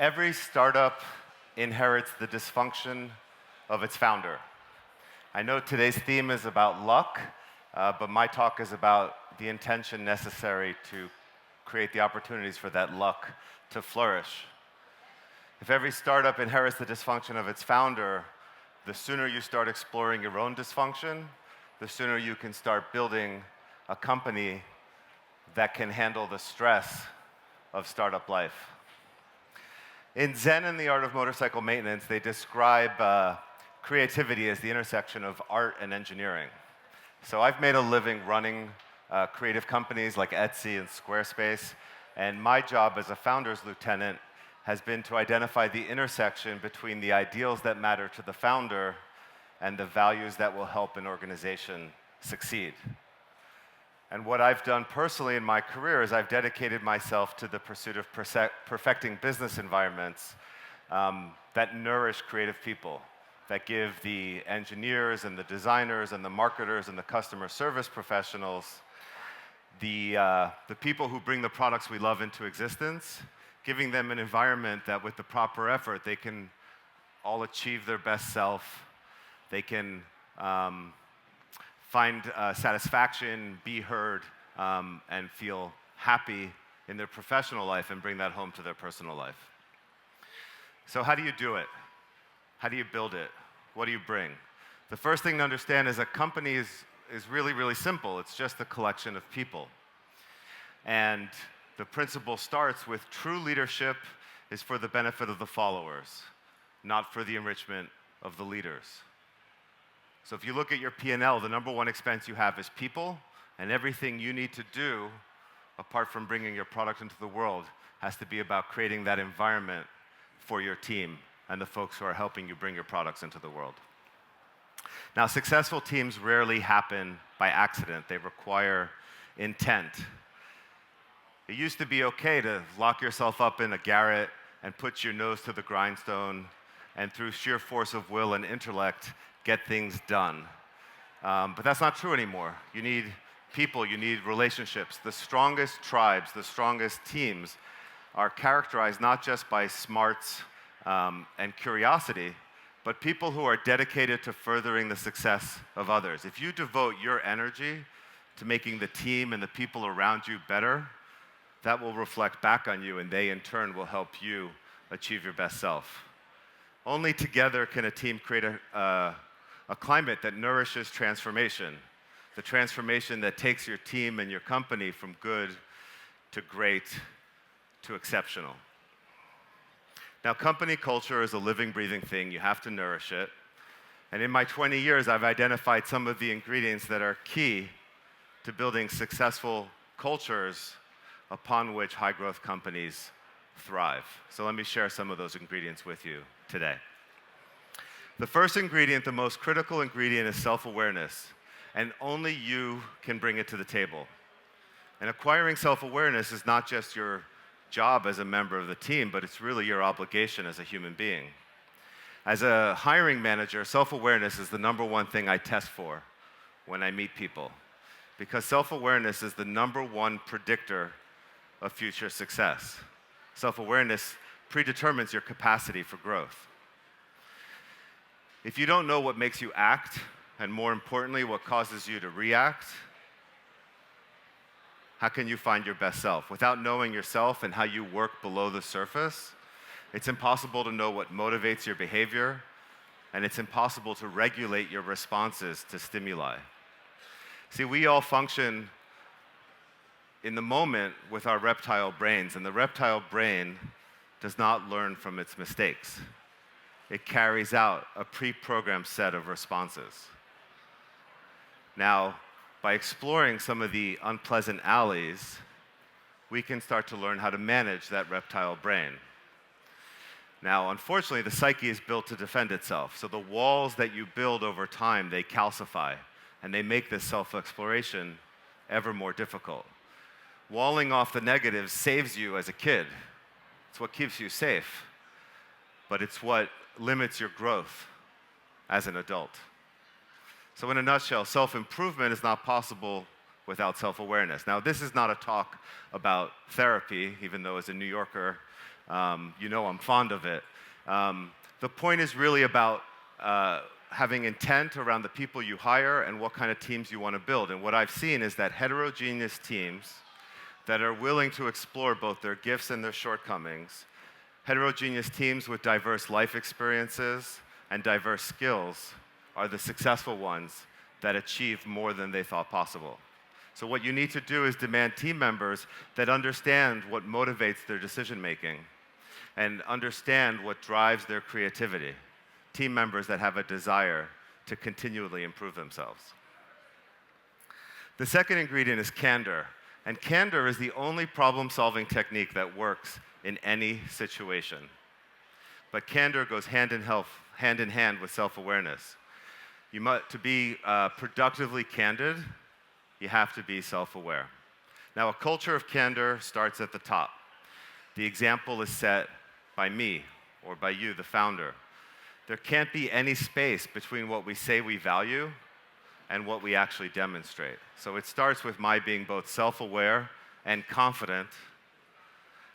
Every startup inherits the dysfunction of its founder. I know today's theme is about luck, but my talk is about the intention necessary to create the opportunities for that luck to flourish. If every startup inherits the dysfunction of its founder, the sooner you start exploring your own dysfunction, the sooner you can start building a company that can handle the stress of startup life. In Zen and the Art of Motorcycle Maintenance, they describe creativity as the intersection of art and engineering. So I've made a living running creative companies like Etsy and Squarespace, and my job as a founder's lieutenant has been to identify the intersection between the ideals that matter to the founder and the values that will help an organization succeed. And what I've done personally in my career is I've dedicated myself to the pursuit of perfecting business environments that nourish creative people, that give the engineers and the designers and the marketers and the customer service professionals, the people who bring the products we love into existence, giving them an environment that with the proper effort they can all achieve their best self, they can find satisfaction, be heard, and feel happy in their professional life and bring that home to their personal life. So how do you do it? How do you build it? What do you bring? The first thing to understand is a company is really, really simple. It's just a collection of people. And the principle starts with true leadership is for the benefit of the followers, not for the enrichment of the leaders. So if you look at your P&L, the number one expense you have is people, and everything you need to do, apart from bringing your product into the world, has to be about creating that environment for your team and the folks who are helping you bring your products into the world. Now, successful teams rarely happen by accident. They require intent. It used to be okay to lock yourself up in a garret and put your nose to the grindstone, and through sheer force of will and intellect, get things done. But that's not true anymore. You need people, you need relationships. The strongest tribes, the strongest teams are characterized not just by smarts and curiosity, but people who are dedicated to furthering the success of others. If you devote your energy to making the team and the people around you better, that will reflect back on you, and they in turn will help you achieve your best self. Only together can a team create a climate that nourishes transformation, the transformation that takes your team and your company from good to great to exceptional. Now, company culture is a living, breathing thing. You have to nourish it. And in my 20 years, I've identified some of the ingredients that are key to building successful cultures upon which high-growth companies thrive. So let me share some of those ingredients with you today. The first ingredient, the most critical ingredient, is self-awareness, and only you can bring it to the table. And acquiring self-awareness is not just your job as a member of the team, but it's really your obligation as a human being. As a hiring manager, self-awareness is the number one thing I test for when I meet people, because self-awareness is the number one predictor of future success. Self-awareness predetermines your capacity for growth. If you don't know what makes you act, and more importantly, what causes you to react, how can you find your best self? Without knowing yourself and how you work below the surface, it's impossible to know what motivates your behavior, and it's impossible to regulate your responses to stimuli. See, we all function in the moment with our reptile brains, and the reptile brain does not learn from its mistakes. It carries out a pre-programmed set of responses. Now, by exploring some of the unpleasant alleys, we can start to learn how to manage that reptile brain. Now, unfortunately, the psyche is built to defend itself, so the walls that you build over time, they calcify, and they make this self-exploration ever more difficult. Walling off the negatives saves you as a kid. It's what keeps you safe, but it's what limits your growth as an adult. So in a nutshell, self-improvement is not possible without self-awareness. Now, this is not a talk about therapy, even though as a New Yorker, You know I'm fond of it. The point is really about having intent around the people you hire and what kind of teams you want to build. And what I've seen is that heterogeneous teams that are willing to explore both their gifts and their shortcomings, heterogeneous teams with diverse life experiences and diverse skills are the successful ones that achieve more than they thought possible. So what you need to do is demand team members that understand what motivates their decision making and understand what drives their creativity. Team members that have a desire to continually improve themselves. The second ingredient is candor. And candor is the only problem-solving technique that works in any situation. But candor goes hand in hand with self-awareness. To be productively candid, you have to be self-aware. Now, a culture of candor starts at the top. The example is set by me or by you, the founder. There can't be any space between what we say we value and what we actually demonstrate. So it starts with my being both self-aware and confident,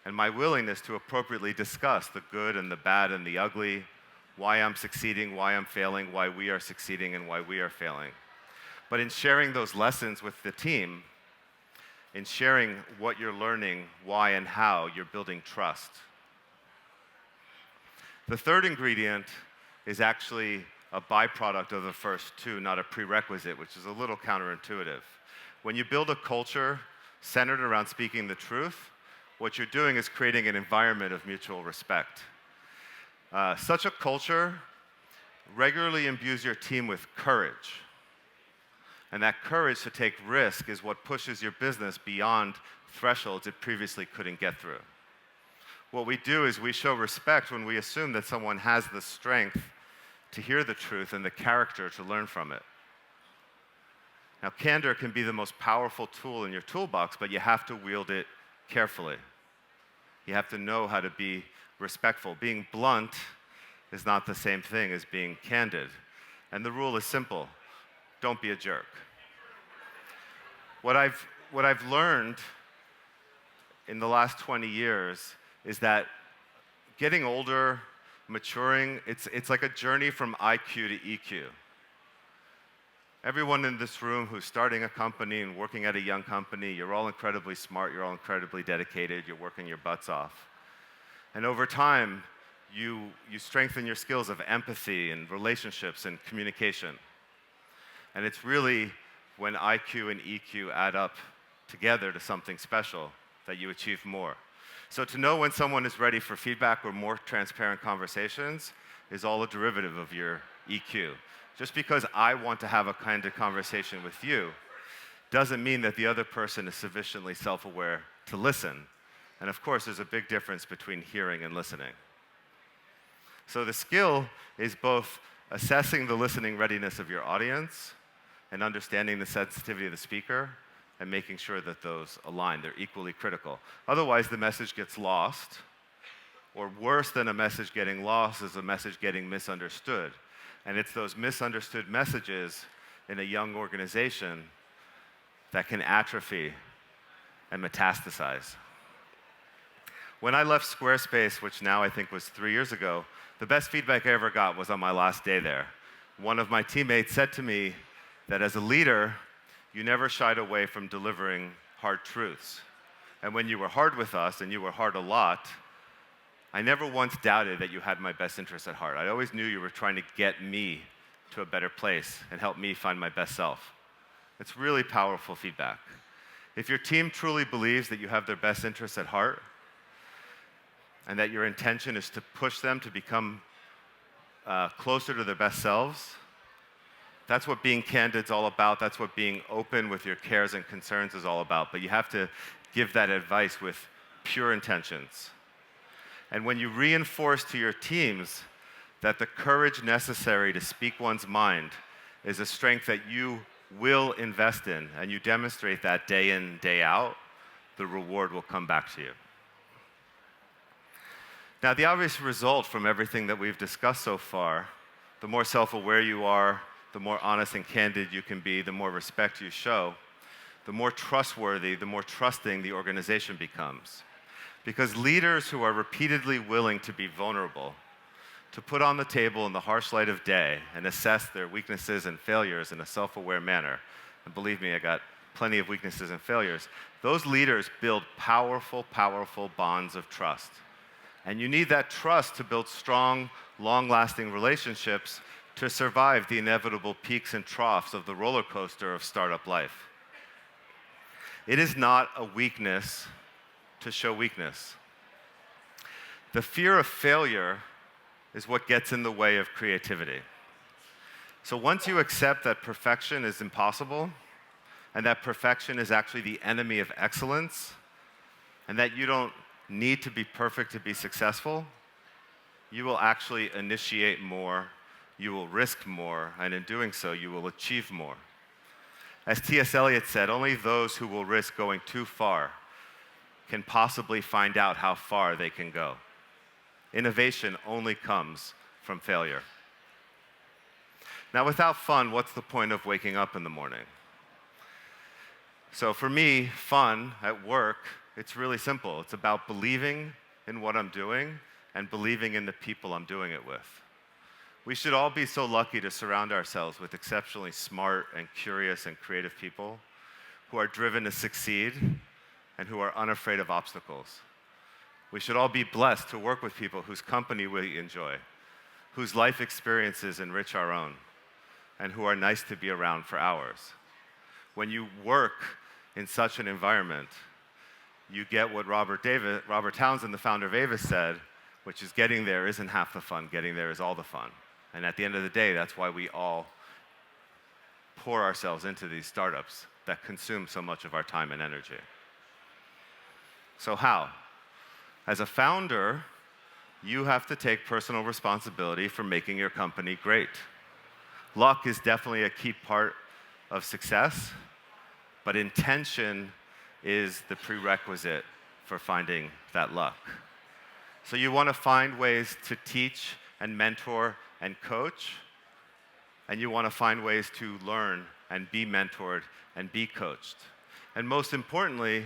and my willingness to appropriately discuss the good and the bad and the ugly, why I'm succeeding, why I'm failing, why we are succeeding, and why we are failing. But in sharing those lessons with the team, in sharing what you're learning, why and how, you're building trust. The third ingredient is actually a byproduct of the first two, not a prerequisite, which is a little counterintuitive. When you build a culture centered around speaking the truth, what you're doing is creating an environment of mutual respect. Such a culture regularly imbues your team with courage. And that courage to take risk is what pushes your business beyond thresholds it previously couldn't get through. What we do is we show respect when we assume that someone has the strength to hear the truth and the character to learn from it. Now, candor can be the most powerful tool in your toolbox, but you have to wield it carefully. You have to know how to be respectful. Being blunt is not the same thing as being candid. And the rule is simple: don't be a jerk. What I've learned in the last 20 years is that getting older, maturing, it's like a journey from IQ to EQ. Everyone in this room who's starting a company and working at a young company, you're all incredibly smart, you're all incredibly dedicated, you're working your butts off. And over time, you strengthen your skills of empathy and relationships and communication. And it's really when IQ and EQ add up together to something special that you achieve more. So to know when someone is ready for feedback or more transparent conversations is all a derivative of your EQ. Just because I want to have a kind of conversation with you doesn't mean that the other person is sufficiently self-aware to listen. And of course, there's a big difference between hearing and listening. So the skill is both assessing the listening readiness of your audience and understanding the sensitivity of the speaker and making sure that those align. They're equally critical. Otherwise, the message gets lost, or worse than a message getting lost is a message getting misunderstood. And it's those misunderstood messages in a young organization that can atrophy and metastasize. When I left Squarespace, which now I think was 3 years ago, the best feedback I ever got was on my last day there. One of my teammates said to me that as a leader, you never shied away from delivering hard truths. And when you were hard with us, and you were hard a lot, I never once doubted that you had my best interests at heart. I always knew you were trying to get me to a better place and help me find my best self. It's really powerful feedback. If your team truly believes that you have their best interests at heart, and that your intention is to push them to become closer to their best selves, that's what being candid is all about. That's what being open with your cares and concerns is all about. But you have to give that advice with pure intentions. And when you reinforce to your teams that the courage necessary to speak one's mind is a strength that you will invest in, and you demonstrate that day in, day out, the reward will come back to you. Now, the obvious result from everything that we've discussed so far, the more self-aware you are, the more honest and candid you can be, the more respect you show, the more trustworthy, the more trusting the organization becomes. Because leaders who are repeatedly willing to be vulnerable, to put on the table in the harsh light of day and assess their weaknesses and failures in a self-aware manner, and believe me, I got plenty of weaknesses and failures, those leaders build powerful, powerful bonds of trust. And you need that trust to build strong, long-lasting relationships to survive the inevitable peaks and troughs of the roller coaster of startup life. It is not a weakness to show weakness. The fear of failure is what gets in the way of creativity. So once you accept that perfection is impossible, and that perfection is actually the enemy of excellence, and that you don't need to be perfect to be successful, you will actually initiate more, you will risk more, and in doing so, you will achieve more. As T.S. Eliot said, only those who will risk going too far can possibly find out how far they can go. Innovation only comes from failure. Now, without fun, what's the point of waking up in the morning? So for me, fun at work, it's really simple. It's about believing in what I'm doing and believing in the people I'm doing it with. We should all be so lucky to surround ourselves with exceptionally smart and curious and creative people who are driven to succeed and who are unafraid of obstacles. We should all be blessed to work with people whose company we enjoy, whose life experiences enrich our own, and who are nice to be around for hours. When you work in such an environment, you get what Robert Townsend, the founder of Avis, said, which is getting there isn't half the fun, getting there is all the fun. And at the end of the day, that's why we all pour ourselves into these startups that consume so much of our time and energy. So how? As a founder, you have to take personal responsibility for making your company great. Luck is definitely a key part of success, but intention is the prerequisite for finding that luck. So you want to find ways to teach and mentor and coach, and you want to find ways to learn and be mentored and be coached. And most importantly,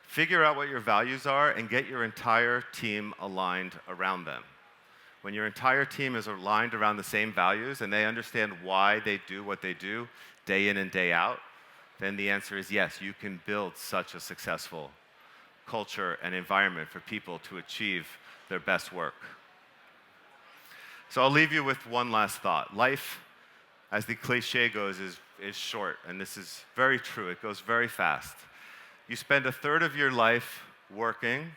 figure out what your values are and get your entire team aligned around them. When your entire team is aligned around the same values and they understand why they do what they do day in and day out, then the answer is yes, you can build such a successful culture and environment for people to achieve their best work. So I'll leave you with one last thought. Life, as the cliche goes, is short, and this is very true. It goes very fast. You spend a third of your life working,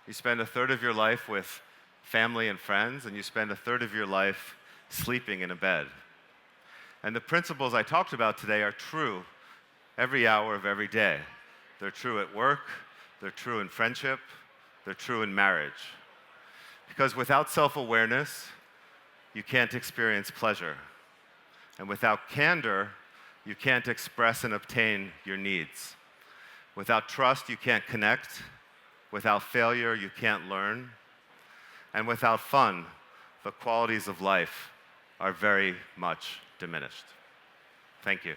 you spend a third of your life with family and friends, and you spend a third of your life sleeping in a bed. And the principles I talked about today are true every hour of every day. They're true at work, they're true in friendship, they're true in marriage. Because without self-awareness, you can't experience pleasure. And without candor, you can't express and obtain your needs. Without trust, you can't connect. Without failure, you can't learn. And without fun, the qualities of life are very much diminished. Thank you.